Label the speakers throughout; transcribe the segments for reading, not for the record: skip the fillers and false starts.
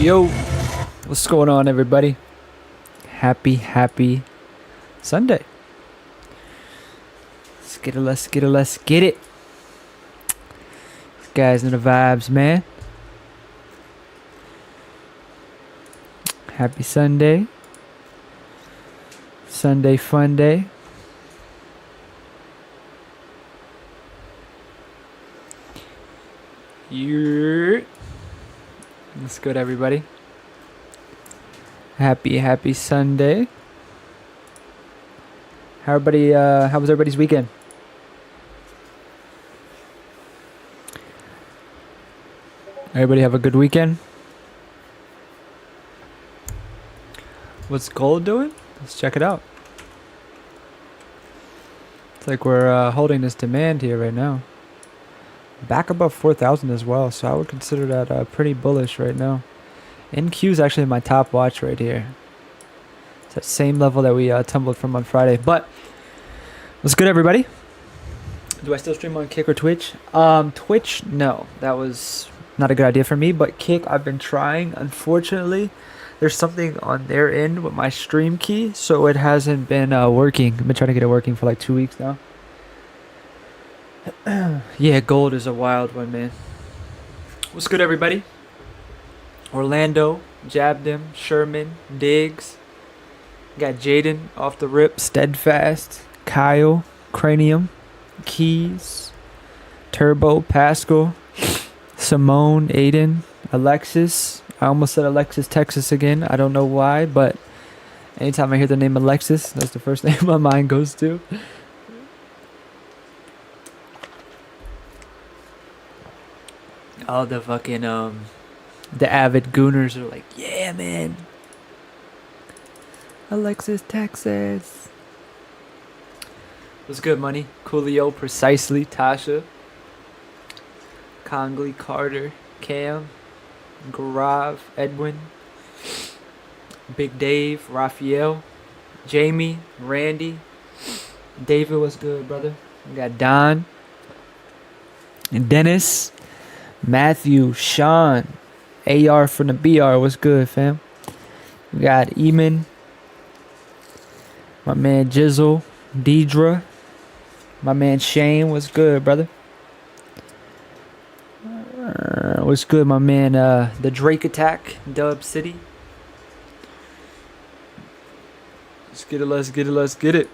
Speaker 1: Yo, what's going on, everybody? Happy Sunday. Let's get it. These guys know the vibes, man. Happy Sunday. Sunday fun day. Yeah. What's good, everybody? Happy Sunday. How was everybody's weekend? Everybody have a good weekend? What's gold doing? Let's check it out. It's like we're holding this demand here right now. Back above 4,000 as well, so I would consider that pretty bullish right now. NQ is actually my top watch right here. It's that same level that we tumbled from on Friday. But what's good, everybody? Do I still stream on Kick or Twitch? Twitch, no. That was not a good idea for me. But Kick, I've been trying. Unfortunately, there's something on their end with my stream key, so it hasn't been working. I've been trying to get it working for like 2 weeks now. Yeah, gold is a wild one, man. What's good, everybody? Orlando, jabbed him. Sherman, Diggs. Got Jaden off the rip. Steadfast. Kyle, Cranium, Keys, Turbo, Pascal, Simone, Aiden, Alexis. I almost said Alexis, Texas again. I don't know why, but anytime I hear the name Alexis, that's the first name my mind goes to. All the fucking the avid gooners are like, yeah, man. Alexis, Texas. What's good, money? Coolio, Precisely, Tasha, Congley, Carter, Cam, Garav, Edwin, Big Dave, Raphael, Jamie, Randy, David, what's good, brother? We got Don, and Dennis, Matthew, Sean, AR from the BR, what's good, fam? We got Eamon, my man Jizzle, Deidre, my man Shane, what's good, brother? What's good, my man, the Drake Attack, Dub City. Let's get it.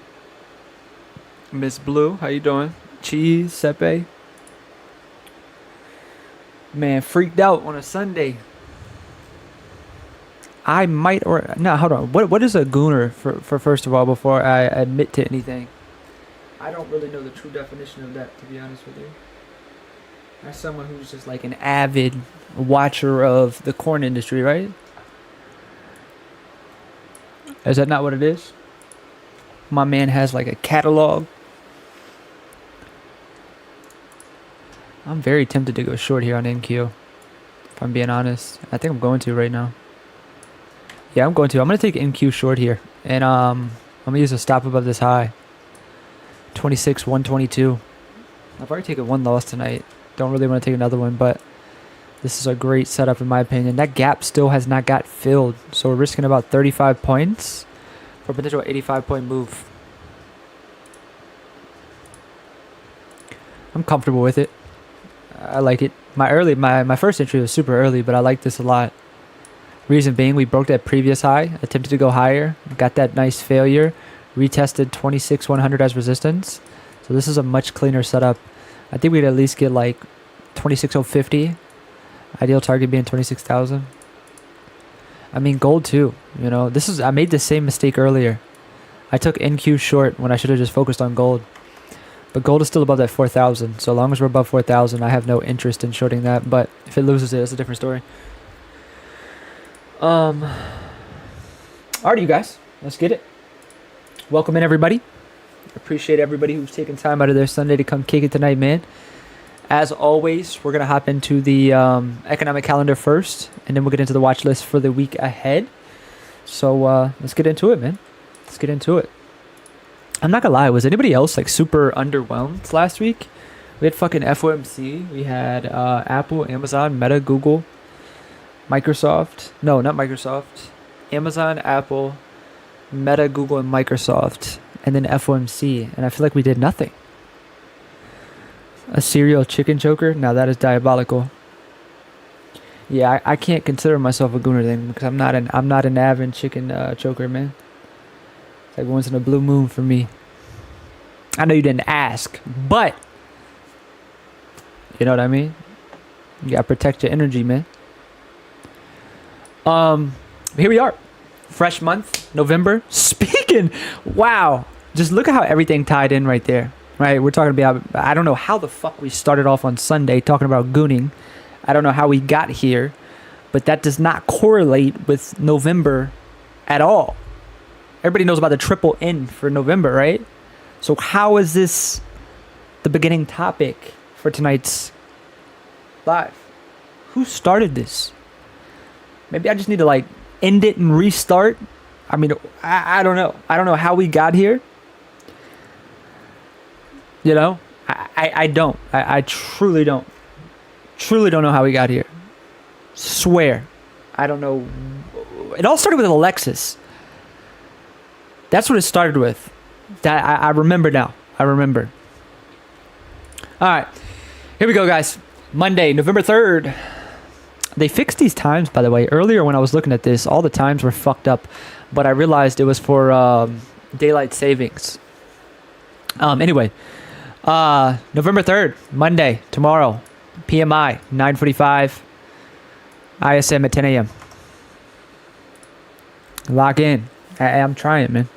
Speaker 1: Miss Blue, how you doing? Cheese, Sepe. Man, freaked out on a Sunday. I might or no, hold on. What is a gooner for first of all before I admit to anything? I don't really know the true definition of that, to be honest with you. As someone who's just like an avid watcher of the corn industry, right? Is that not what it is? My man has like a catalog. I'm very tempted to go short here on NQ, if I'm being honest. I think I'm going to right now. Yeah, I'm going to. I'm going to take NQ short here. And I'm going to use a stop above this high. 26, 122. I've already taken one loss tonight. Don't really want to take another one, but this is a great setup in my opinion. That gap still has not got filled. So we're risking about 35 points for a potential 85-point move. I'm comfortable with it. I like it. My first entry was super early, but I like this a lot. Reason being, we broke that previous high, attempted to go higher, got that nice failure, retested 26,100 as resistance. So this is a much cleaner setup. I think we'd at least get like 26,050. Ideal target being 26,000. I mean, gold too. You know, I made the same mistake earlier. I took NQ short when I should have just focused on gold. But gold is still above that 4,000. So long as we're above 4,000, I have no interest in shorting that. But if it loses it, it's a different story. Alright, you guys. Let's get it. Welcome in, everybody. Appreciate everybody who's taking time out of their Sunday to come kick it tonight, man. As always, we're going to hop into the economic calendar first, and then we'll get into the watch list for the week ahead. So let's get into it, man. Let's get into it. I'm not going to lie. Was anybody else like super underwhelmed last week? We had fucking FOMC. We had Apple, Amazon, Meta, Google. Microsoft. No, not Microsoft. Amazon, Apple, Meta, Google, and Microsoft. And then FOMC. And I feel like we did nothing. A cereal chicken choker? Now that is diabolical. Yeah, I can't consider myself a gooner then because I'm not an avid chicken choker, man. It's like once in a blue moon for me. I know you didn't ask, but you know what I mean? You gotta protect your energy, man. Here we are. Fresh month, November. Speaking, wow. Just look at how everything tied in right there. Right? We're talking about, I don't know how the fuck we started off on Sunday talking about gooning. I don't know how we got here, but that does not correlate with November at all. Everybody knows about the triple N for November, right? So how is this the beginning topic for tonight's live? Who started this? Maybe I just need to like end it and restart. I mean, I don't know. I don't know how we got here. You know, I don't. I truly don't. Truly don't know how we got here. Swear. I don't know. It all started with Alexis. That's what it started with. That I remember now. I remember. All right. Here we go, guys. Monday, November 3rd. They fixed these times, by the way. Earlier when I was looking at this, all the times were fucked up. But I realized it was for daylight savings. Anyway. November 3rd, Monday, tomorrow. PMI, 9:45. ISM at 10 a.m. Lock in. I'm trying, man.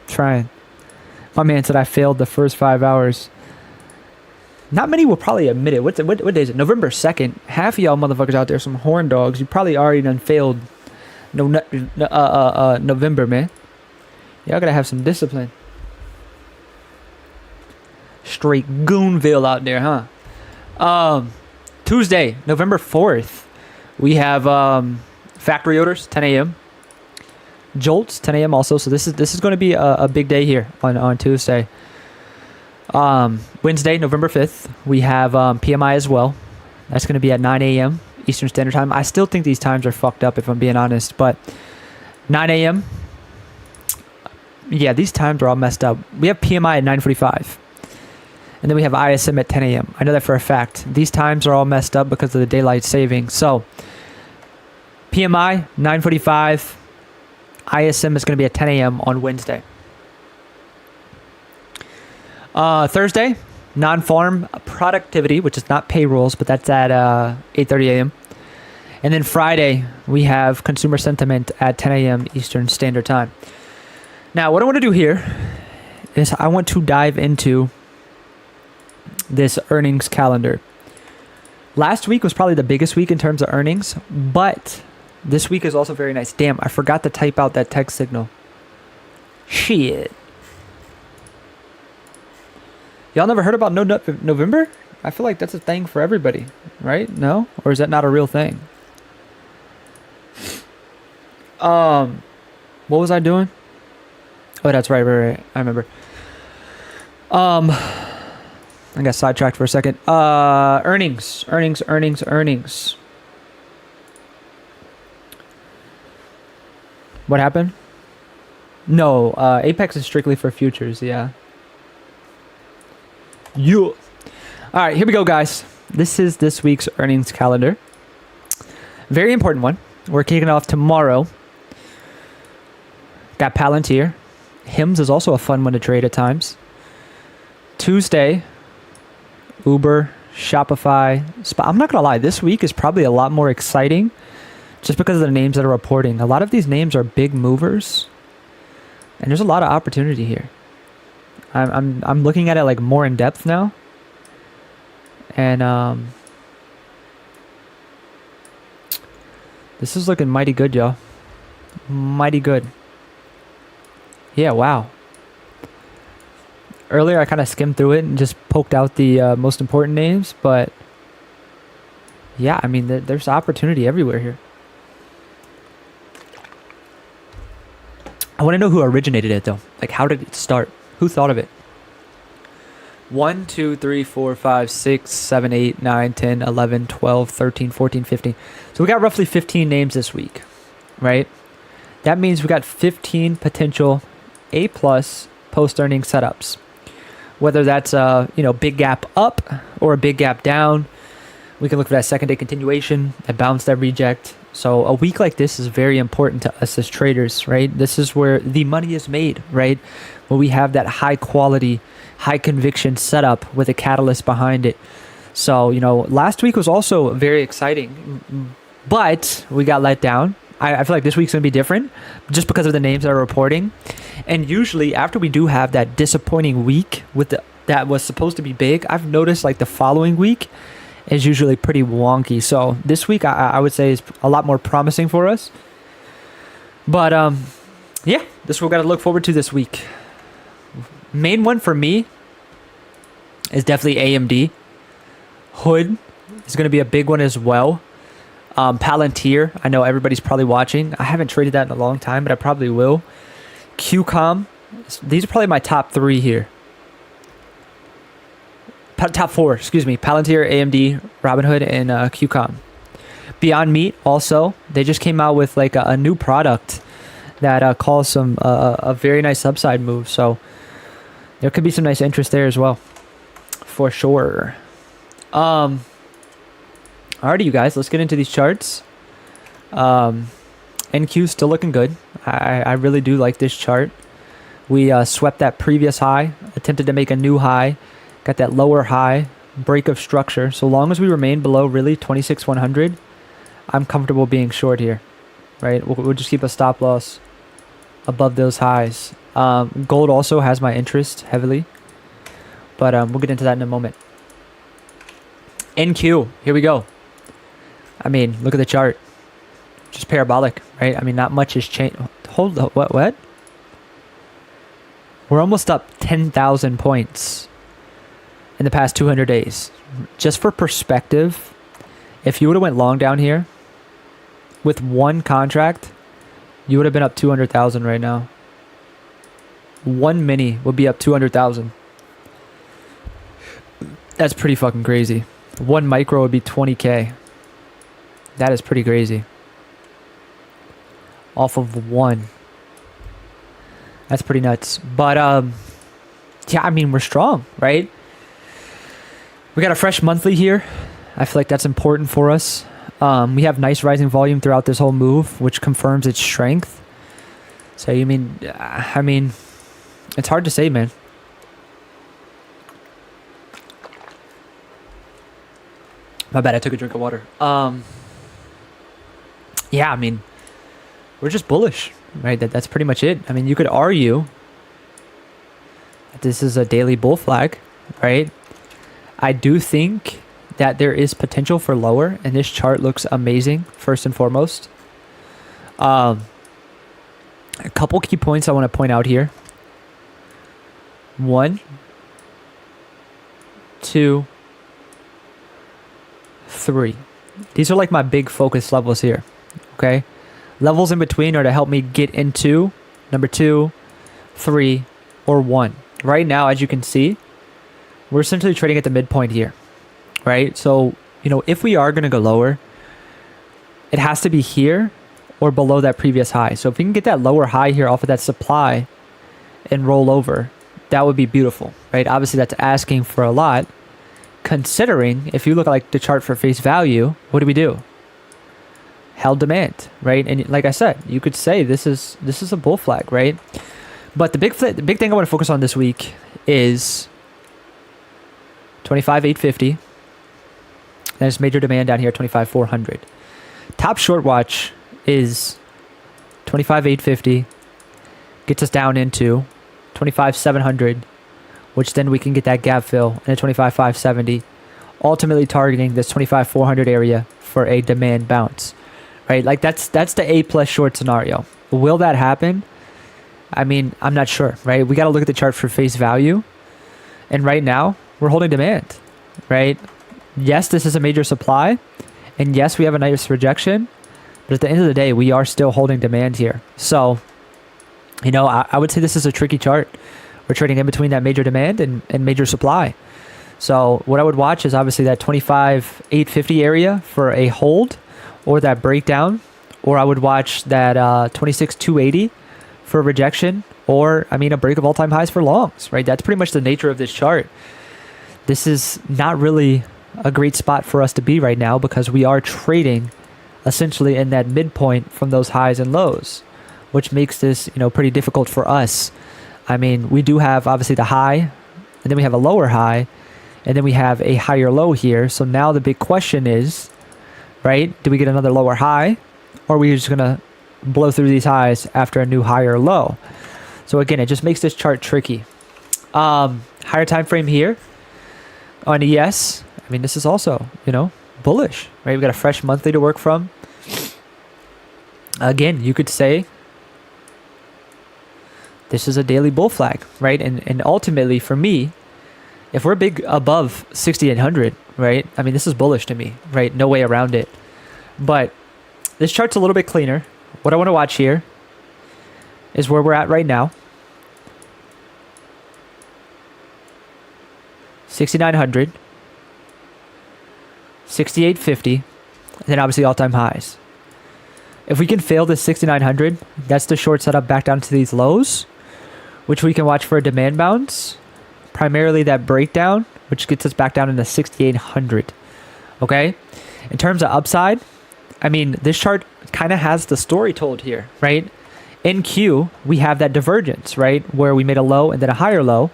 Speaker 1: Trying. My man said I failed the first 5 hours. Not many will probably admit it. What day is it? November 2nd. Half of y'all motherfuckers out there, some horn dogs. You probably already done failed November, man. Y'all gotta have some discipline. Straight Goonville out there, huh? Tuesday, November 4th. We have factory orders, 10 a.m. Jolts, 10 a.m. also. So this is going to be a big day here on Tuesday. Wednesday, November 5th, we have PMI as well. That's going to be at 9 a.m. Eastern Standard Time. I still think these times are fucked up if I'm being honest, but 9 a.m. Yeah, these times are all messed up. We have PMI at 9:45. And then we have ISM at 10 a.m. I know that for a fact. These times are all messed up because of the daylight savings. So, PMI, 9:45. ISM is going to be at 10 a.m. on Wednesday. Thursday, non-farm productivity, which is not payrolls, but that's at 8:30 a.m. And then Friday, we have consumer sentiment at 10 a.m. Eastern Standard Time. Now, what I want to do here is I want to dive into this earnings calendar. Last week was probably the biggest week in terms of earnings, but this week is also very nice. Damn, I forgot to type out that text signal. Shit. Y'all never heard about No Nut November? I feel like that's a thing for everybody, right? No? Or is that not a real thing? What was I doing? Oh, that's right. I remember. I got sidetracked for a second. Earnings. What happened? No, Apex is strictly for futures, yeah. You. All right, here we go, guys. This is this week's earnings calendar. Very important one. We're kicking off tomorrow. Got Palantir. HIMS is also a fun one to trade at times. Tuesday, Uber, Shopify. I'm not going to lie. This week is probably a lot more exciting just because of the names that are reporting. A lot of these names are big movers. And there's a lot of opportunity here. I'm looking at it like more in depth now. And this is looking mighty good, y'all. Mighty good. Yeah, wow. Earlier I kind of skimmed through it and just poked out the most important names, but yeah, I mean there's opportunity everywhere here. I want to know who originated it though. Like, how did it start? Who thought of it? 1, 2, 3, 4, 5, 6, 7, 8, 9, 10, 11, 12, 13, 14, 15. So we got roughly 15 names this week, right? That means we got 15 potential A+ post-earning setups. Whether that's a big gap up or a big gap down, we can look for that second day continuation, that bounce, that reject. So a week like this is very important to us as traders, right? This is where the money is made, right? Where we have that high quality, high conviction setup with a catalyst behind it. So, last week was also very exciting, but we got let down. I feel like this week's going to be different just because of the names that are reporting. And usually after we do have that disappointing week that was supposed to be big, I've noticed like the following week is usually pretty wonky. So this week I would say is a lot more promising for us. But yeah, this is what we got to look forward to this week. Main one for me is definitely AMD. Hood is going to be a big one as well. Palantir, I know everybody's probably watching. I haven't traded that in a long time, but I probably will. QCOM, these are probably my top 3 here. Top 4, excuse me. Palantir, AMD, Robinhood, and QCOM. Beyond Meat also, they just came out with like a new product that calls some a very nice upside move. So there could be some nice interest there as well, for sure. Alrighty, you guys, let's get into these charts. NQ still looking good. I really do like this chart. We swept that previous high, attempted to make a new high, got that lower high, break of structure. So long as we remain below really 26,100, I'm comfortable being short here, right? We'll just keep a stop loss above those highs. Gold also has my interest heavily, but we'll get into that in a moment. NQ, here we go. I mean, look at the chart. Just parabolic, right? I mean, not much has changed. Hold up, what? We're almost up 10,000 points in the past 200 days. Just for perspective, if you would have went long down here with one contract, you would have been up 200,000 right now. One mini would be up 200,000. That's pretty fucking crazy. One micro would be 20K. That is pretty crazy. Off of one. That's pretty nuts. But, yeah, I mean, we're strong, right? We got a fresh monthly here. I feel like that's important for us. We have nice rising volume throughout this whole move, which confirms its strength. So, I mean, it's hard to say, man. My bad, I took a drink of water. Yeah, I mean, we're just bullish, right? That's pretty much it. I mean, you could argue that this is a daily bull flag, right? I do think that there is potential for lower, and this chart looks amazing, first and foremost. A couple key points I want to point out here. 1, 2, 3. These are like my big focus levels here. Okay, levels in between are to help me get into number 2, 3, or 1. Right now, as you can see, we're essentially trading at the midpoint here, right? So, if we are going to go lower, it has to be here or below that previous high. So if we can get that lower high here off of that supply and roll over, that would be beautiful, right? Obviously, that's asking for a lot, considering if you look at like the chart for face value, what do we do? Held demand, right? And like I said, you could say this is a bull flag, right? But the big thing I want to focus on this week is 25,850. There's major demand down here, 25,400. Top short watch is 25,850. Gets us down into 25,700, which then we can get that gap fill in a 25,570, ultimately targeting this 25,400 area for a demand bounce. Right, like that's the A+ short scenario. Will that happen? I mean, I'm not sure, right? We got to look at the chart for face value. And right now, we're holding demand, right? Yes, this is a major supply. And yes, we have a nice rejection. But at the end of the day, we are still holding demand here. So, I would say this is a tricky chart. We're trading in between that major demand and major supply. So what I would watch is obviously that 25,850 area for a hold or that breakdown, or I would watch that 26,280 for rejection, or I mean a break of all-time highs for longs, right? That's pretty much the nature of this chart. This is not really a great spot for us to be right now because we are trading essentially in that midpoint from those highs and lows, which makes this, pretty difficult for us. I mean, we do have obviously the high, and then we have a lower high, and then we have a higher low here. So now the big question is, right, do we get another lower high, or are we just going to blow through these highs after a new higher low? So again, it just makes this chart tricky. Higher time frame here on ES. I mean, this is also, bullish, right? We've got a fresh monthly to work from. Again, you could say this is a daily bull flag, right? And ultimately for me, if we're big above 6,800, right? I mean, this is bullish to me, right? No way around it. But this chart's a little bit cleaner. What I want to watch here is where we're at right now. 6,900, 6,850, and then obviously all-time highs. If we can fail this 6,900, that's the short setup back down to these lows, which we can watch for a demand bounce. Primarily that breakdown, which gets us back down into 6,800. Okay? In terms of upside, I mean, this chart kind of has the story told here, right? In Q, we have that divergence, right? Where we made a low and then a higher low.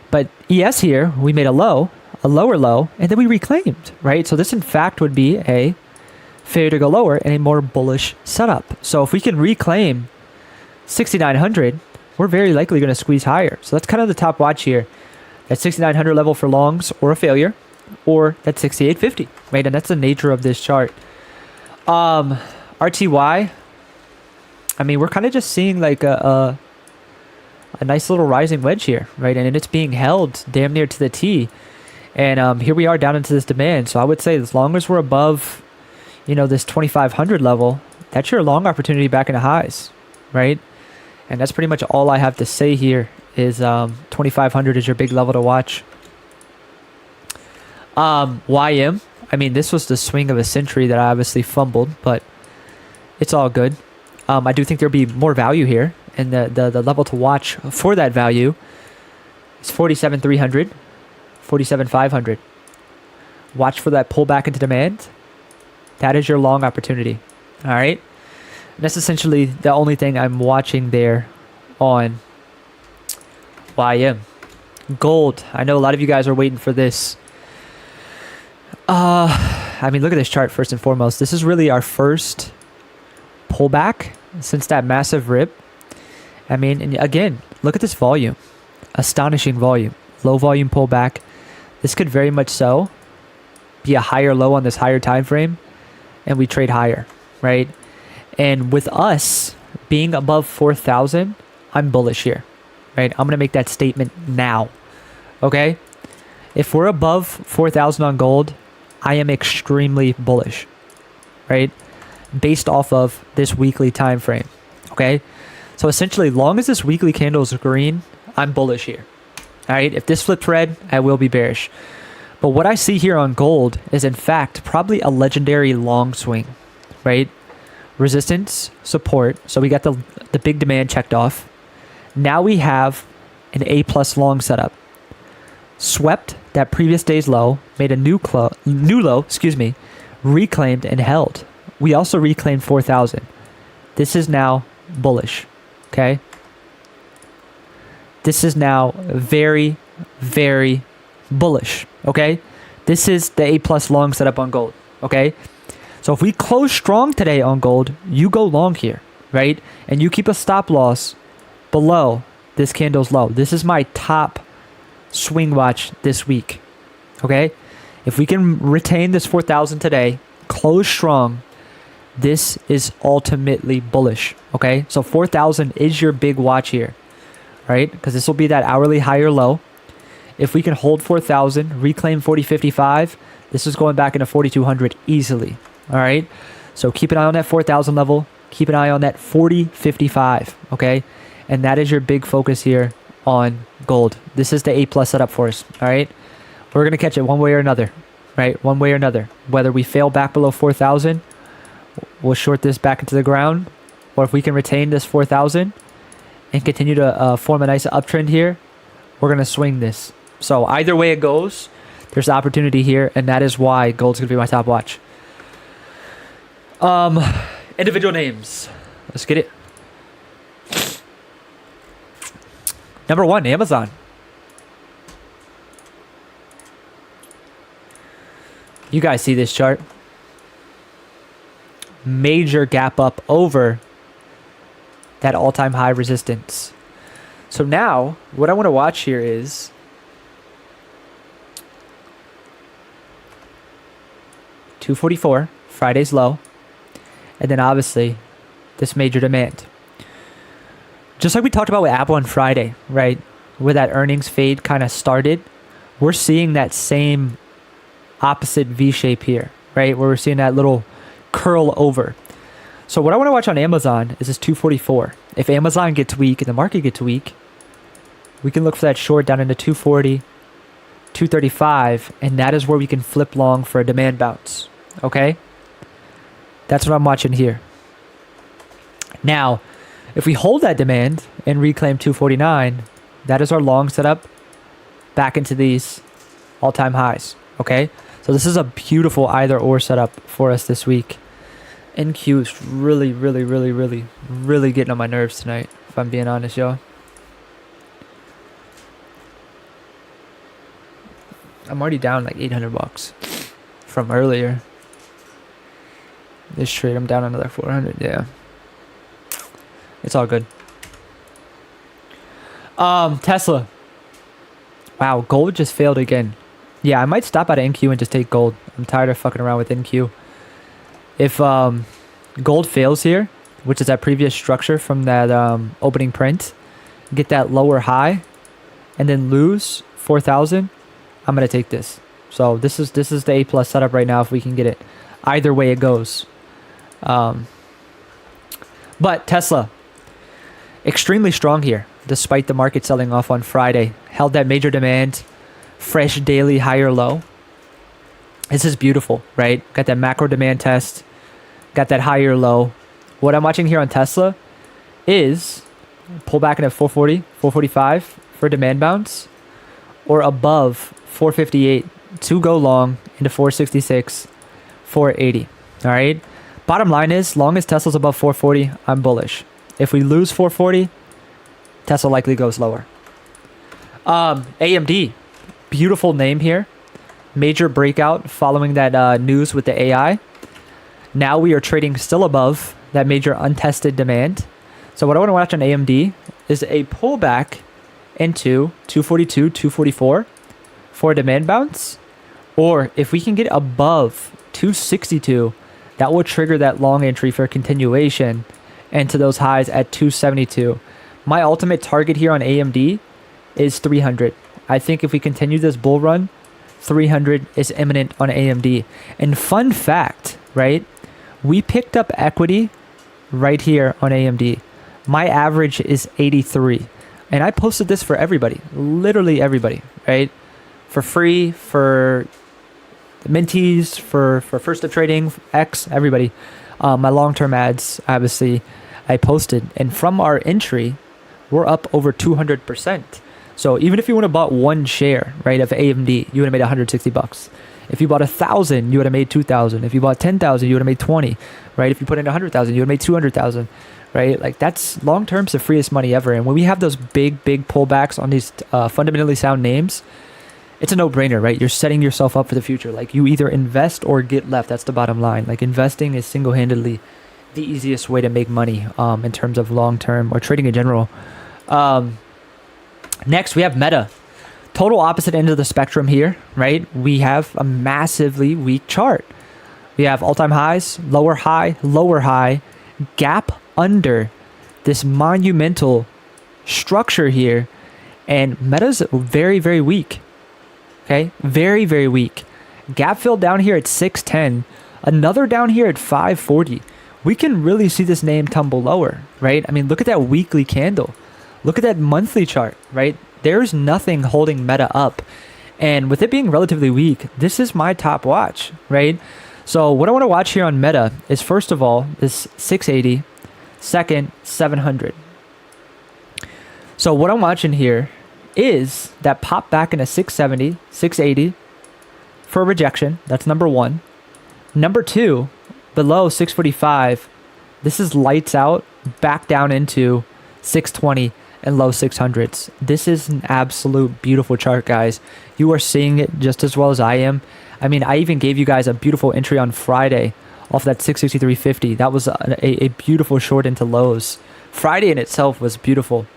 Speaker 1: But ES here, we made a lower low, and then we reclaimed, right? So this in fact would be a failure to go lower and a more bullish setup. So if we can reclaim 6,900, we're very likely going to squeeze higher. So that's kind of the top watch here. That 6,900 level for longs or a failure, or that 6,850, right? And that's the nature of this chart. RTY, I mean, we're kind of just seeing like a nice little rising wedge here, right? And it's being held damn near to the T. And here we are down into this demand. So I would say as long as we're above, this 2,500 level, that's your long opportunity back into highs, right? And that's pretty much all I have to say here is 2,500 is your big level to watch. YM, I mean, this was the swing of a century that I obviously fumbled, but it's all good. I do think there'll be more value here, and the level to watch for that value is 47,300, 47,500. Watch for that pullback into demand. That is your long opportunity. All right. And that's essentially the only thing I'm watching there on YM. Gold. I know a lot of you guys are waiting for this. I mean, look at this chart first and foremost. This is really our first pullback since that massive rip. I mean, and again, look at this volume. Astonishing volume. Low volume pullback. This could very much so be a higher low on this higher time frame, and we trade higher, right? And with us being above 4,000, I'm bullish here, right? I'm going to make that statement now, okay? If we're above 4,000 on gold, I am extremely bullish, right? Based off of this weekly time frame, okay? So essentially, long as this weekly candle is green, I'm bullish here, all right? If this flips red, I will be bearish. But what I see here on gold is, in fact, probably a legendary long swing, right? Resistance, support. So we got the big demand checked off. Now we have an A+ long setup. Swept that previous day's low, made a new low, reclaimed and held. We also reclaimed 4,000. This is now bullish, okay? This is now very, very bullish, okay? This is the A+ long setup on gold, okay? So if we close strong today on gold, you go long here, right? And you keep a stop loss below this candle's low. This is my top swing watch this week, okay? If we can retain this 4,000 today, close strong, this is ultimately bullish, okay? So 4,000 is your big watch here, right? Because this will be that hourly higher low. If we can hold 4,000, reclaim 40.55, this is going back into 4,200 easily. All right. So keep an eye on that 4,000 level. Keep an eye on that 40.55. Okay. And that is your big focus here on gold. This is the A plus setup for us. All right. We're going to catch it one way or another, right? One way or another. Whether we fail back below 4,000, we'll short this back into the ground. Or if we can retain this 4,000 and continue to form a nice uptrend here, we're going to swing this. So either way it goes, there's opportunity here. And that is why gold's going to be my top watch. Individual names. Let's get it. Number 1, Amazon. You guys see this chart? Major gap up over that all-time high resistance. So now, what I want to watch here is $244, Friday's low, and then obviously this major demand. Just like we talked about with Apple on Friday, right? Where that earnings fade kind of started, we're seeing that same opposite V shape here, right? Where we're seeing that little curl over. So what I want to watch on Amazon is this 244. If Amazon gets weak and the market gets weak, we can look for that short down into 240, 235, and that is where we can flip long for a demand bounce. Okay? That's what I'm watching here. Now, if we hold that demand and reclaim 249, that is our long setup back into these all-time highs. Okay? So this is a beautiful either or setup for us this week. NQ is really, really, really, really, really getting on my nerves tonight, if I'm being honest, y'all. I'm already down like $800 from earlier. This trade, I'm down another 400. Yeah. It's all good. Tesla. Wow, gold just failed again. Yeah, I might stop at NQ and just take gold. I'm tired of fucking around with NQ. If gold fails here, which is that previous structure from that opening print, get that lower high, and then lose 4,000, I'm gonna take this. So this is the A plus setup right now if we can get it. Either way it goes. But Tesla, extremely strong here, despite the market selling off on Friday. Held that major demand. Fresh daily higher low. This is beautiful, right? Got that macro demand test. Got that higher low. What I'm watching here on Tesla is pull back into 440, 445 for demand bounce, or above 458 to go long into 466, 480. All right. Bottom line is, long as Tesla's above 440, I'm bullish. If we lose 440, Tesla likely goes lower. AMD. Beautiful name here. Major breakout following that news with the AI. Now we are trading still above that major untested demand. So what I want to watch on AMD is a pullback into 242, 244 for a demand bounce. Or if we can get above 262, that will trigger that long entry for continuation into those highs at 272. My ultimate target here on AMD is 300. I think if we continue this bull run, 300 is imminent on AMD. And fun fact, right? We picked up equity right here on AMD. My average is 83. And I posted this for everybody, literally everybody, right? For free, for the minties, for first of trading, X, everybody. My long-term ads, obviously, I posted. And from our entry, we're up over 200%. So even if you would have bought one share, right, of AMD, you would have made $160. If you bought 1,000, you would have made 2,000. If you bought 10,000, you would have made 20, right? If you put in 100,000, you would have made 200,000, right? Like that's long term's the freest money ever. And when we have those big pullbacks on these fundamentally sound names, it's a no-brainer, right? You're setting yourself up for the future. Like you either invest or get left. That's the bottom line. Like investing is single-handedly the easiest way to make money in terms of long-term or trading in general. Next, we have Meta. Total opposite end of the spectrum here, right? We have a massively weak chart. We have all-time highs, lower high, gap under this monumental structure here. And Meta's very, very weak. Okay? Very, very weak. Gap filled down here at 610. Another down here at 540. We can really see this name tumble lower, right? I mean, look at that weekly candle. Look at that monthly chart, right? There's nothing holding Meta up. And with it being relatively weak, this is my top watch, right? So what I want to watch here on Meta is, first of all, this 680, second, 700. So what I'm watching here is that pop back into 670, 680 for rejection. That's number one. Number two, below 645, this is lights out, back down into 620 and low 600s. This is an absolute beautiful chart, guys. You are seeing it just as well as I am. I mean, I even gave you guys a beautiful entry on Friday off that 663.50. That was a beautiful short into lows. Friday in itself was beautiful.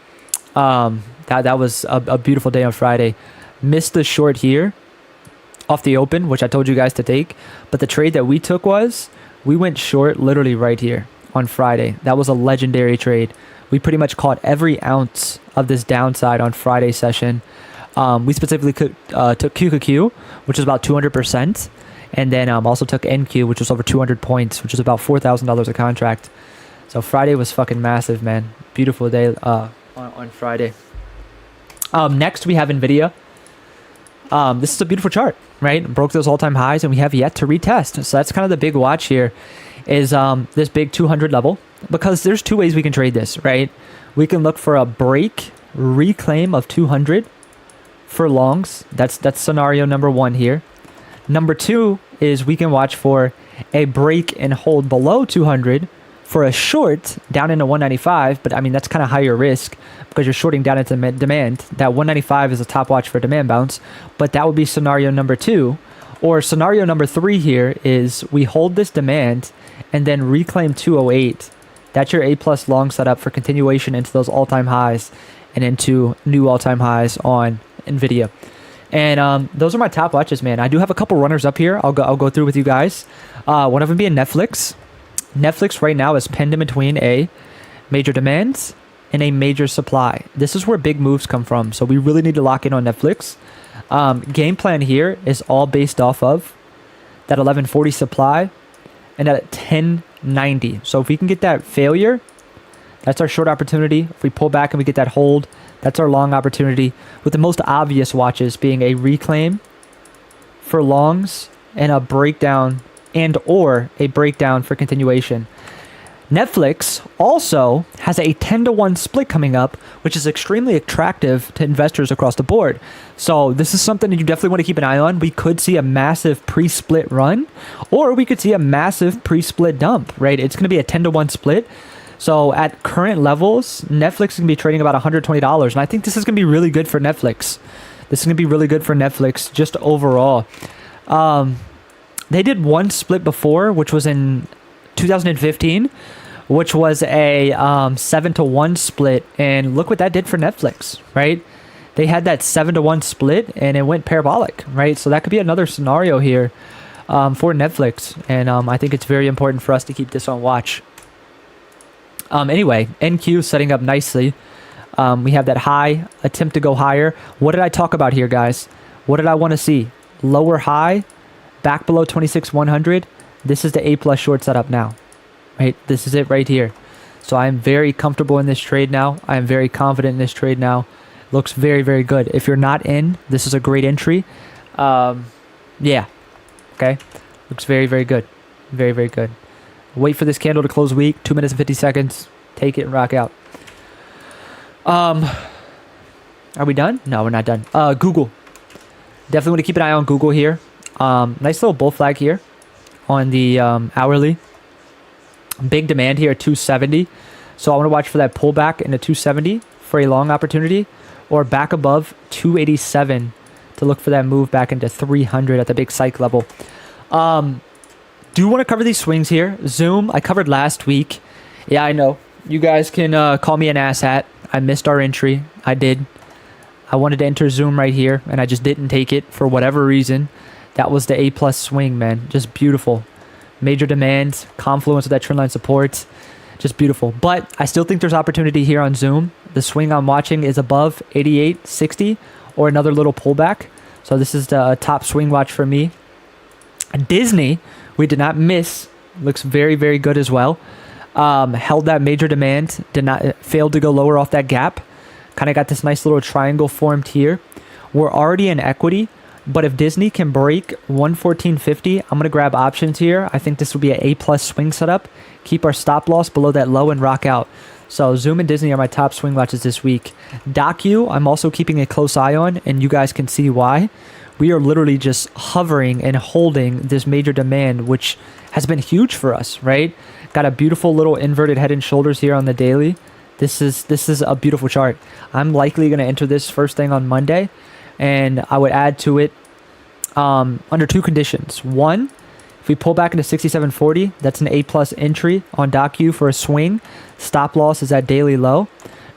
Speaker 1: That was a beautiful day on Friday. Missed the short here off the open, which I told you guys to take. But the trade that we took was, we went short literally right here on Friday. That was a legendary trade. We pretty much caught every ounce of this downside on Friday session. We specifically took QQQ, which is about 200%. And then also took NQ, which was over 200 points, which is about $4,000 a contract. So Friday was fucking massive, man. Beautiful day on Friday. Next, we have NVIDIA. This is a beautiful chart, right? Broke those all-time highs, and we have yet to retest. So that's kind of the big watch here, is this big 200 level. Because there's two ways we can trade this, right? We can look for a break, reclaim of 200 for longs. That's scenario number one here. Number two is we can watch for a break and hold below 200 for a short down into 195. But I mean, that's kind of higher risk because you're shorting down into demand. That 195 is a top watch for demand bounce, but that would be scenario number two. Or scenario number three here is we hold this demand and then reclaim 208. That's your A+ long setup for continuation into those all-time highs and into new all-time highs on NVIDIA. And those are my top watches, man. I do have a couple runners up here. I'll go through with you guys. One of them being Netflix. Netflix right now is pinned in between a major demand and a major supply. This is where big moves come from. So we really need to lock in on Netflix. Game plan here is all based off of that 1140 supply and at 1090. So if we can get that failure, that's our short opportunity. If we pull back and we get that hold, that's our long opportunity, with the most obvious watches being a reclaim for longs and a breakdown or a breakdown for continuation. Netflix also has a 10-to-1 split coming up, which is extremely attractive to investors across the board. So this is something that you definitely want to keep an eye on. We could see a massive pre-split run, or we could see a massive pre-split dump, right? It's going to be a 10-to-1 split. So at current levels, Netflix is going to be trading about $120. And I think this is going to be really good for Netflix. This is going to be really good for Netflix just overall. They did one split before, which was in 2015, which was a 7-to-1 split. And look what that did for Netflix, right? They had that 7-to-1 split and it went parabolic, right? So that could be another scenario here for Netflix. And I think it's very important for us to keep this on watch. Anyway, NQ setting up nicely. We have that high, attempt to go higher. What did I talk about here, guys? What did I want to see? Lower high, back below 26,100. This is the A+ short setup now, right? This is it right here. So I'm very comfortable in this trade now. I am very confident in this trade now. Looks very, very good. If you're not in, this is a great entry. Yeah. Okay. Looks very, very good. Very, very good. Wait for this candle to close weak. 2 minutes and 50 seconds. Take it and rock out. Are we done? No, we're not done. Google. Definitely want to keep an eye on Google here. Nice little bull flag here on the hourly. Big demand here at 270. So I want to watch for that pullback into 270 for a long opportunity, or back above 287 to look for that move back into 300 at the big psych level. Do want to cover these swings here. Zoom, I covered last week. Yeah, I know. You guys can call me an asshat. I missed our entry. I did. I wanted to enter Zoom right here, and I just didn't take it for whatever reason. That was the A+ swing, man. Just beautiful. Major demand, confluence of that trendline support. Just beautiful. But I still think there's opportunity here on Zoom. The swing I'm watching is above 88.60 or another little pullback. So this is the top swing watch for me. Disney, we did not miss. Looks very, very good as well. Held that major demand. Failed to go lower off that gap. Kind of got this nice little triangle formed here. We're already in equity, but if Disney can break 114.50, I'm going to grab options here. I think this will be an A-plus swing setup. Keep our stop loss below that low and rock out. So Zoom and Disney are my top swing watches this week. DocU, I'm also keeping a close eye on, and you guys can see why. We are literally just hovering and holding this major demand, which has been huge for us, right? Got a beautiful little inverted head and shoulders here on the daily. This is a beautiful chart. I'm likely going to enter this first thing on Monday, and I would add to it under two conditions. One, if we pull back into 67.40, that's an A-plus entry on DocU for a swing. Stop loss is at daily low.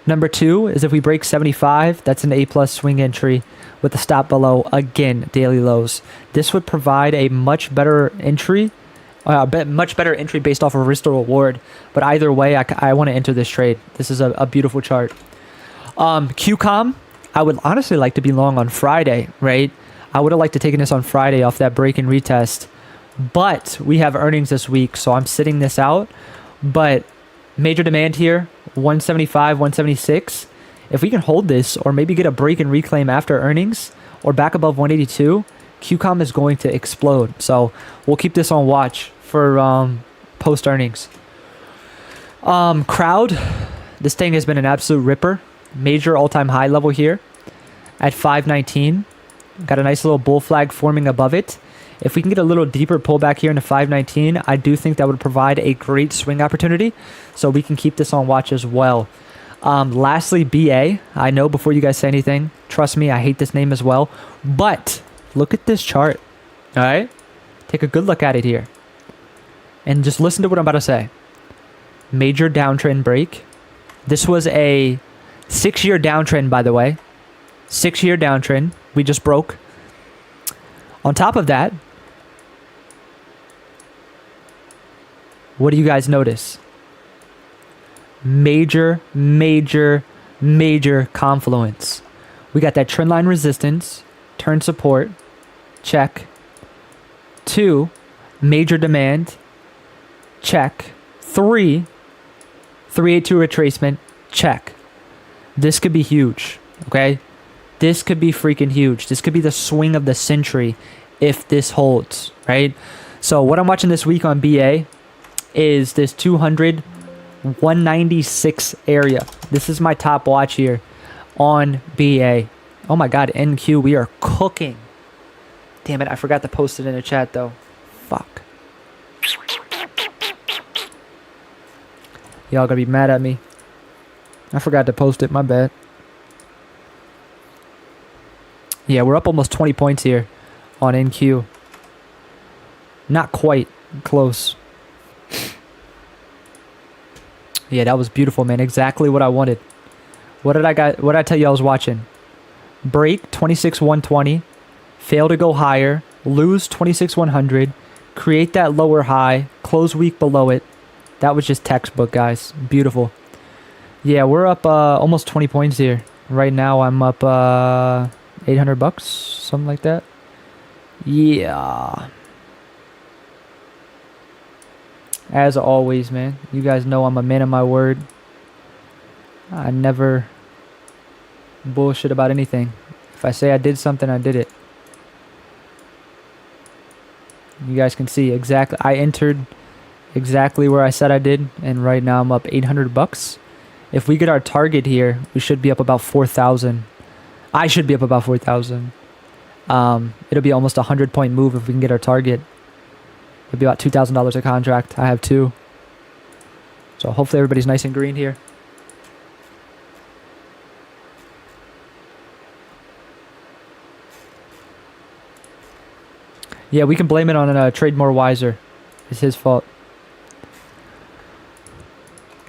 Speaker 1: Number two is if we break 75, that's an A-plus swing entry with a stop below, again, daily lows. This would provide a much better entry, based off of risk to reward. But either way, I want to enter this trade. This is a beautiful chart. QCOM, I would honestly like to be long on Friday, right? I would have liked to taken this on Friday off that break and retest. But we have earnings this week, so I'm sitting this out. But major demand here, 175, 176. If we can hold this or maybe get a break and reclaim after earnings or back above 182, QCOM is going to explode. So we'll keep this on watch for post earnings. Crowd, this thing has been an absolute ripper. Major all-time high level here at 519. Got a nice little bull flag forming above it. If we can get a little deeper pullback here into 519, I do think that would provide a great swing opportunity. So we can keep this on watch as well. Lastly, BA. I know before you guys say anything, trust me, I hate this name as well. But look at this chart. All right? Take a good look at it here. And just listen to what I'm about to say. Major downtrend break. This was a 6-year downtrend, by the way. 6-year downtrend. We just broke. On top of that, what do you guys notice? Major confluence. We got that trend line resistance, turn support, check. 2, major demand, check. 3, 382 retracement, check. This could be huge, okay? This could be freaking huge. This could be the swing of the century if this holds, right? So what I'm watching this week on BA is this 200, 196 area. This is my top watch here on BA. Oh my God, NQ, we are cooking. Damn it, I forgot to post it in the chat though. Fuck. Y'all gonna be mad at me. I forgot to post it, my bad. Yeah, we're up almost 20 points here on NQ. Not quite close. Yeah, that was beautiful, man. Exactly what I wanted. What did I tell you I was watching? Break 26,120. Fail to go higher. Lose 26,100. Create that lower high. Close week below it. That was just textbook, guys. Beautiful. Yeah, we're up almost 20 points here. Right now, I'm up $800, something like that. Yeah. As always, man. You guys know I'm a man of my word. I never bullshit about anything. If I say I did something, I did it. You guys can see exactly. I entered exactly where I said I did, and right now I'm up $800. If we get our target here, we should be up about 4,000. I should be up about 4,000. It'll be almost a 100-point move if we can get our target. It'll be about $2,000 a contract. I have 2. So hopefully everybody's nice and green here. Yeah, we can blame it on Trade More Wiser. It's his fault.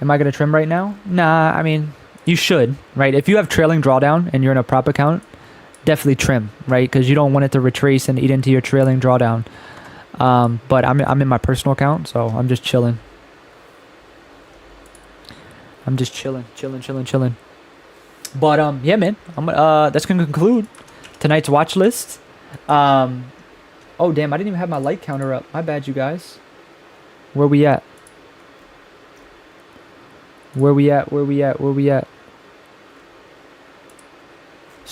Speaker 1: Am I going to trim right now? Nah, I mean, you should, right? If you have trailing drawdown and you're in a prop account, definitely trim, right? Because you don't want it to retrace and eat into your trailing drawdown. But I'm in my personal account, so I'm just chilling. I'm just chilling. But yeah, man, that's gonna conclude tonight's watch list. Oh damn, I didn't even have my light counter up. My bad, you guys. Where we at?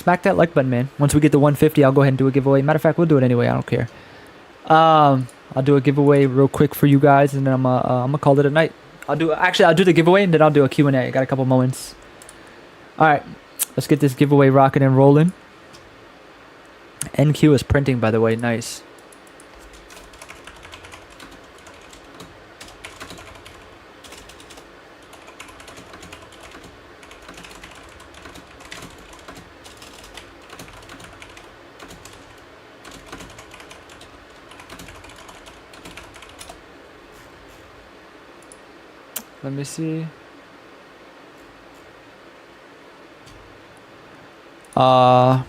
Speaker 1: Smack that like button, man. Once we get to 150, I'll go ahead and do a giveaway. Matter of fact, we'll do it anyway. I don't care. I'll do a giveaway real quick for you guys, and then I'm gonna call it a night. I'll do the giveaway, and then I'll do a Q&A. I got a couple moments. All right, let's get this giveaway rocking and rolling. NQ is printing, by the way. Nice. Let me see. Y'all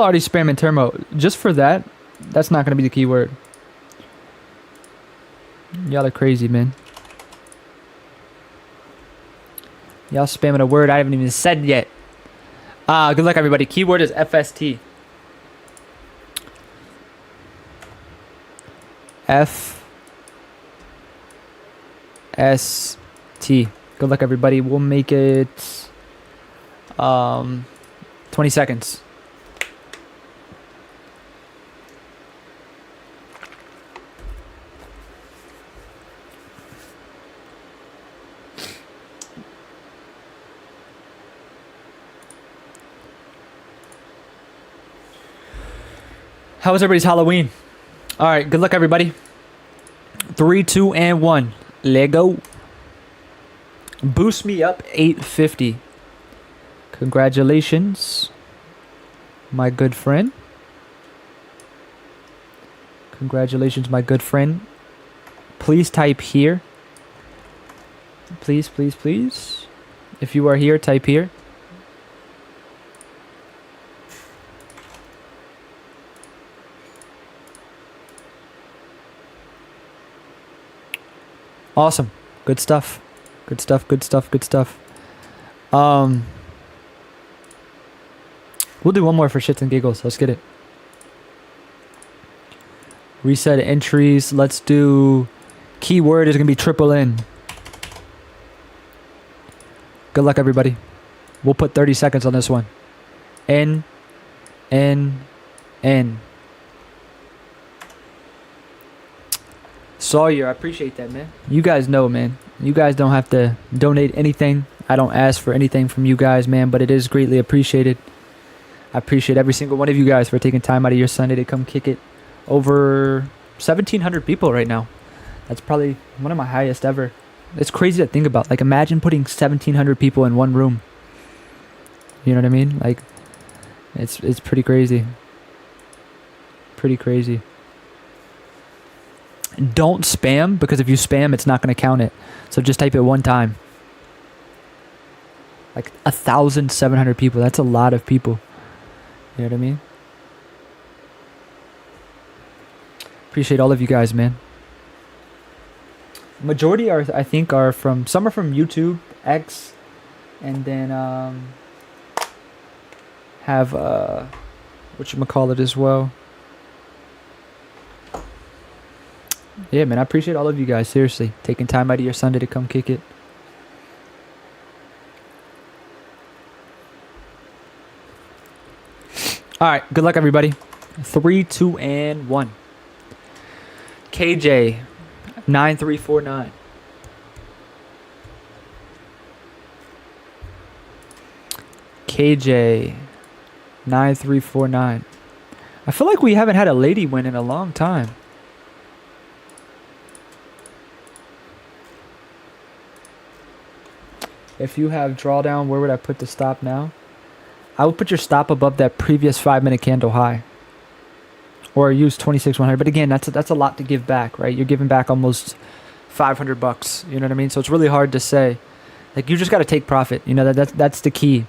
Speaker 1: already spamming Termo. Just for that, that's not gonna be the keyword. Y'all are crazy, man. Y'all spamming a word I haven't even said yet. Good luck, everybody. Keyword is FST. FST. Good luck, everybody. We'll make it 20 seconds. How was everybody's Halloween? All right, good luck, everybody. 3, 2, and 1. Let go. Boost me up 850. Congratulations, my good friend. Congratulations, my good friend. Please type here. Please, please, please. If you are here, type here. Awesome. Good stuff. Good stuff, good stuff, good stuff. We'll do one more for shits and giggles. Let's get it. Reset entries. Let's do... Keyword is going to be triple N. Good luck, everybody. We'll put 30 seconds on this one. N. N. N. Sawyer, I appreciate that, man. You guys know, man. You guys don't have to donate anything. I don't ask for anything from you guys, man, but it is greatly appreciated. I appreciate every single one of you guys for taking time out of your Sunday to come kick it. Over 1,700 people right now. That's probably one of my highest ever. It's crazy to think about. Like, imagine putting 1,700 people in one room. You know what I mean? Like, it's pretty crazy. Pretty crazy. Don't spam, because if you spam, it's not going to count it. So just type it one time. Like 1,700 people. That's a lot of people. You know what I mean? Appreciate all of you guys, man. Majority are, I think, are from... Some are from YouTube, X, and then have whatchamacallit as well. Yeah, man, I appreciate all of you guys, seriously. Taking time out of your Sunday to come kick it. All right, good luck, everybody. 3, 2, and 1. KJ, 9349. KJ, 9349. I feel like we haven't had a lady win in a long time. If you have drawdown, where would I put the stop now? I would put your stop above that previous 5-minute candle high. Or use 26,100. But again, that's a lot to give back, right? You're giving back almost $500. You know what I mean? So it's really hard to say. Like, you just got to take profit. You know, that's the key.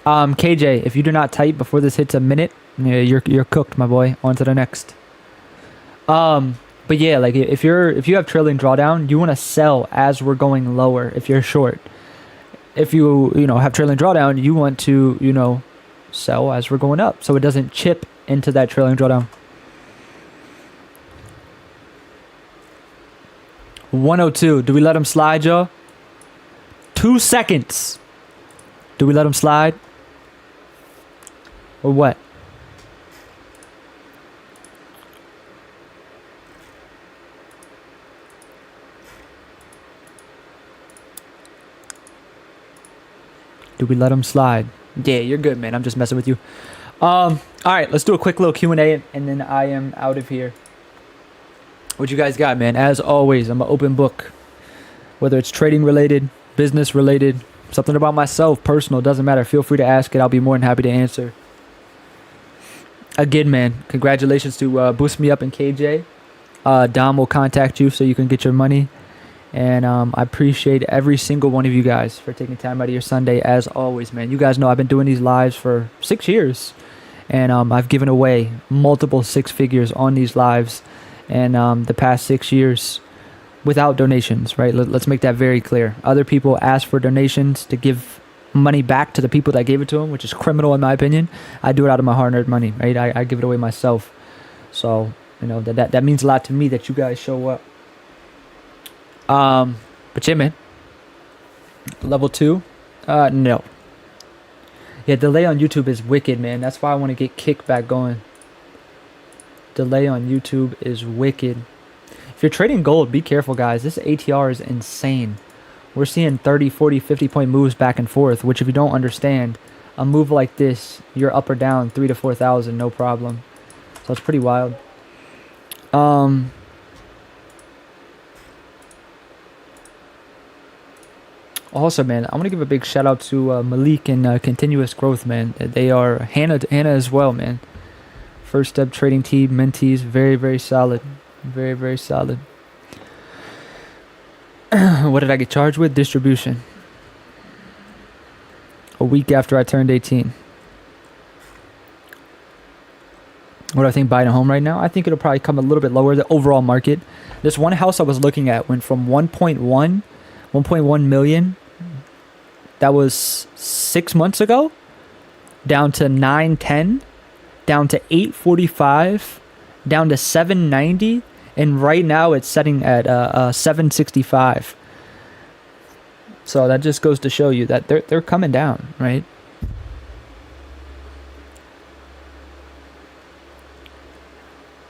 Speaker 1: KJ, if you do not type before this hits a minute, you're cooked, my boy. On to the next. But yeah, like if you have trailing drawdown, you want to sell as we're going lower if you're short. If you have trailing drawdown, you want to, sell as we're going up so it doesn't chip into that trailing drawdown. 102. Do we let him slide, y'all? 2 seconds. Do we let them slide? Or what? Do we let them slide? Yeah, you're good, man. I'm just messing with you. All right, let's do a quick little Q&A, and then I am out of here. What you guys got, man? As always, I'm an open book. Whether it's trading related, business related, something about myself, personal, doesn't matter. Feel free to ask it. I'll be more than happy to answer. Again, man, congratulations to Boost Me Up and KJ. Dom will contact you so you can get your money. And I appreciate every single one of you guys for taking time out of your Sunday, as always, man. You guys know I've been doing these lives for 6 years. And I've given away multiple six figures on these lives. And the past 6 years without donations, right? Let's make that very clear. Other people ask for donations to give money back to the people that gave it to them, which is criminal in my opinion. I do it out of my hard-earned money, right? I give it away myself. So, you know, that means a lot to me that you guys show up. But yeah, man. Level 2? No. Yeah, delay on YouTube is wicked, man. That's why I want to get Kick back going. Delay on YouTube is wicked. If you're trading gold, be careful, guys. This ATR is insane. We're seeing 30, 40, 50 point moves back and forth, which if you don't understand, a move like this, you're up or down 3,000 to 4,000, no problem. So it's pretty wild. Also, man, I want to give a big shout out to Malik and Continuous Growth, man. They are Hannah as well, man. First Step Trading Team, mentees, very, very solid. Very, very solid. What did I get charged with? Distribution. A week after I turned 18. What do I think buying a home right now? I think it'll probably come a little bit lower, the overall market. This one house I was looking at went from 1.1 million. That was 6 months ago. Down to 910. Down to 845. Down to 790. And right now it's setting at 765. So that just goes to show you that they're coming down, right?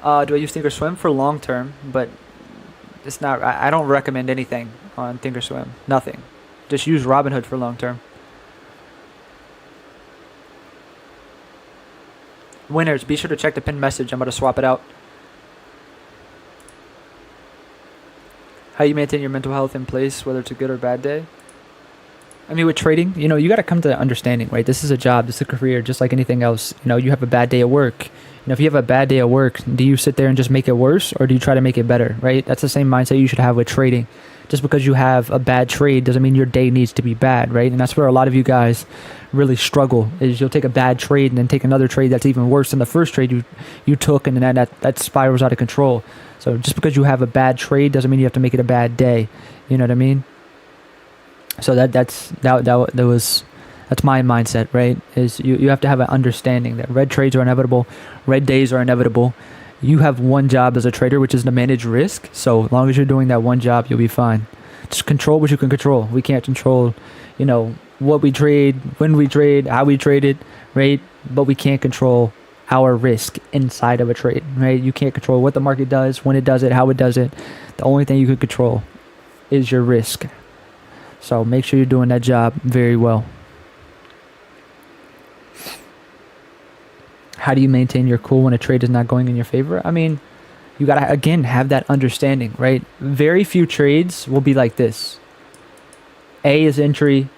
Speaker 1: Do I use Thinkorswim for long term? But it's not. I don't recommend anything on Thinkorswim. Nothing. Just use Robinhood for long term. Winners, be sure to check the pinned message. I'm going to swap it out. How you maintain your mental health in place, whether it's a good or bad day? I mean, with trading, you know, you got to come to the understanding, right? This is a job, this is a career, just like anything else. You know, you have a bad day at work. You know, if you have a bad day at work, do you sit there and just make it worse, or do you try to make it better, right? That's the same mindset you should have with trading. Just because you have a bad trade doesn't mean your day needs to be bad, right? And that's where a lot of you guys really struggle, is you'll take a bad trade and then take another trade that's even worse than the first trade you took, and then that spirals out of control. So just because you have a bad trade doesn't mean you have to make it a bad day. You know what I mean? So that's my mindset, right? Is you have to have an understanding that red trades are inevitable, red days are inevitable. You have one job as a trader, which is to manage risk. So as long as you're doing that one job, you'll be fine. Just control what you can control. We can't control, you know, what we trade, when we trade, how we trade it, right? But we can't control our risk inside of a trade, right? You can't control what the market does, when it does it, how it does it. The only thing you can control is your risk. So make sure you're doing that job very well. How do you maintain your cool when a trade is not going in your favor? I mean, you got to, again, have that understanding, right? Very few trades will be like this. A is entry,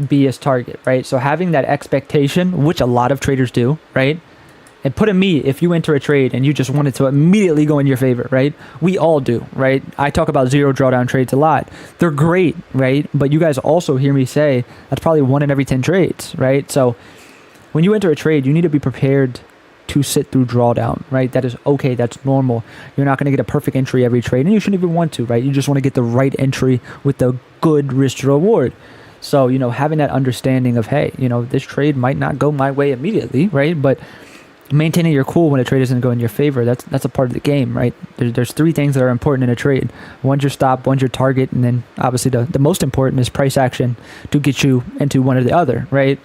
Speaker 1: B is target, right? So having that expectation, which a lot of traders do, right? And put in me, if you enter a trade and you just want it to immediately go in your favor, right? We all do, right? I talk about zero drawdown trades a lot. They're great, right? But you guys also hear me say that's probably 1 in every 10 trades, right? So when you enter a trade, you need to be prepared to sit through drawdown, right? That is okay. That's normal. You're not going to get a perfect entry every trade, and you shouldn't even want to, right? You just want to get the right entry with the good risk to reward. So, you know, having that understanding of, hey, you know, this trade might not go my way immediately, right? But maintaining your cool when a trade isn't going in your favor. That's a part of the game, right? There's three things that are important in a trade. One's your stop, one's your target, and then obviously the most important is price action to get you into one or the other, right?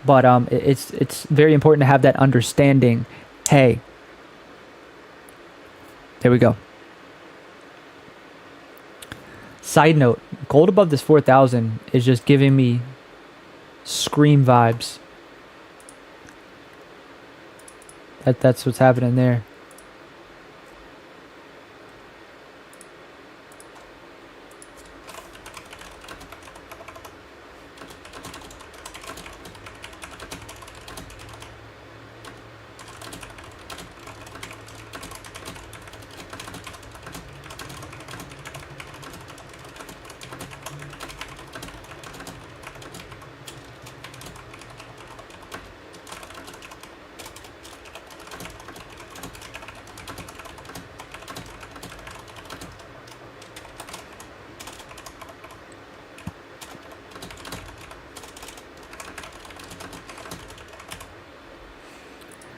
Speaker 1: But it's very important to have that understanding. Hey, there we go. Side note, gold above this 4,000 is just giving me Scream vibes. That's what's happening there.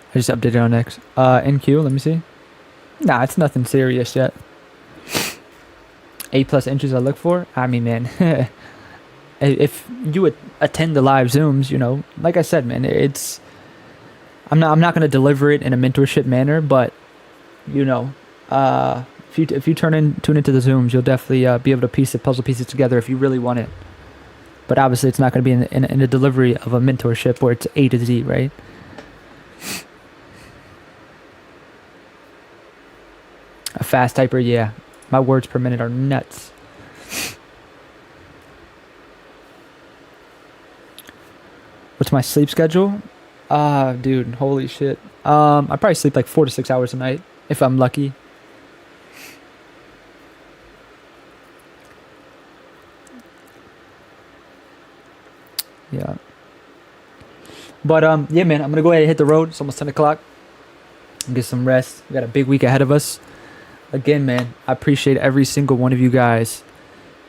Speaker 1: I just updated on X. NQ, let me see. Nah, it's nothing serious yet. 8+ inches I look for. I mean, man, if you attend the live Zooms, you know, like I said, man, it's. I'm not gonna deliver it in a mentorship manner, but you know, if you tune into the Zooms, you'll definitely be able to piece the puzzle pieces together if you really want it. But obviously, it's not gonna be in a delivery of a mentorship where it's A to Z, right? A fast typer, yeah. My words per minute are nuts. What's my sleep schedule? Dude, holy shit. I probably sleep like 4 to 6 hours a night if I'm lucky. Yeah. But yeah, man, I'm gonna go ahead and hit the road. It's almost 10 o'clock. Get some rest. We got a big week ahead of us. Again, man, I appreciate every single one of you guys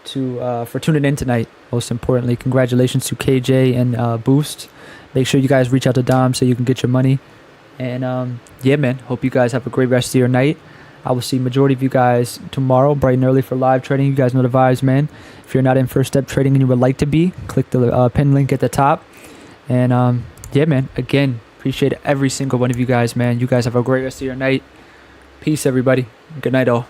Speaker 1: for tuning in tonight. Most importantly, congratulations to KJ and Boost. Make sure you guys reach out to Dom so you can get your money. And yeah, man, hope you guys have a great rest of your night. I will see majority of you guys tomorrow, bright and early for live trading. You guys know the vibes, man. If you're not in First Step Trading and you would like to be, click the pin link at the top. And yeah, man, again, appreciate every single one of you guys, man. You guys have a great rest of your night. Peace, everybody. Good night, all.